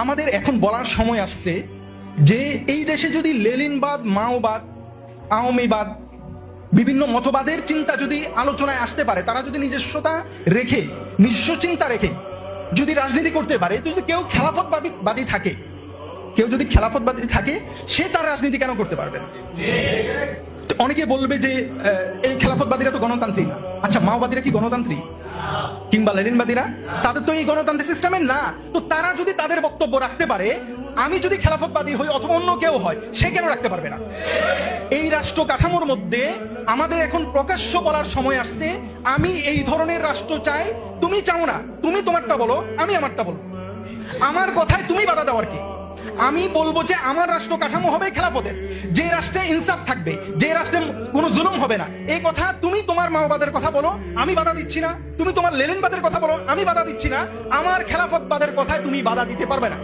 আমাদের এখন বলার সময় আসছে যে এই দেশে যদি লেনিনবাদ, মাওবাদ, আওয়ামীবাদ, বিভিন্ন মতবাদের চিন্তা যদি আলোচনায় আসতে পারে, তারা যদি নিজস্বতা রেখে, নিজস্ব চিন্তা রেখে যদি রাজনীতি করতে পারে, যদি কেউ খেলাফতবাদী থাকে, কেউ যদি খেলাফতবাদী থাকে, সে তার রাজনীতি কেন করতে পারবে না? অনেকে বলবে যে এই খেলাফতবাদীরা তো গণতান্ত্রিক না। আচ্ছা, মাওবাদীরা কি গণতান্ত্রিক? কিংবা লেনিনবাদীরা? তাদের তো এই গণতান্ত্রিক সিস্টেমের না। তো তারা যদি তাদের বক্তব্য রাখতে পারে, আমি যদি খেলাফতবাদী হই অথবা অন্য কেউ হয়, সে কেন রাখতে পারবে না? এই রাষ্ট্র কাঠামোর মধ্যে আমাদের এখন প্রকাশ্য বলার সময় আসছে, আমি এই ধরনের রাষ্ট্র চাই। তুমি চাও না, তুমি তোমারটা বলো, আমি আমারটা বলবো। আমার কথায় তুমি বাধা দেওয়ার কি? আমি বলবো যে আমার রাষ্ট্র কাঠামো হবে খেলাফতের, যে রাষ্ট্রে ইনসাফ থাকবে, যে রাষ্ট্রে কোনো জুলুম হবে না। এই কথা তুমি তোমার মাওবাদের কথা বলো, আমি বাধা দিচ্ছি না। তুমি তোমার লেনিনবাদের কথা বলো, আমি বাধা দিচ্ছি না। আমার খেলাফতবাদের কথায় তুমি বাধা দিতে পারবে না।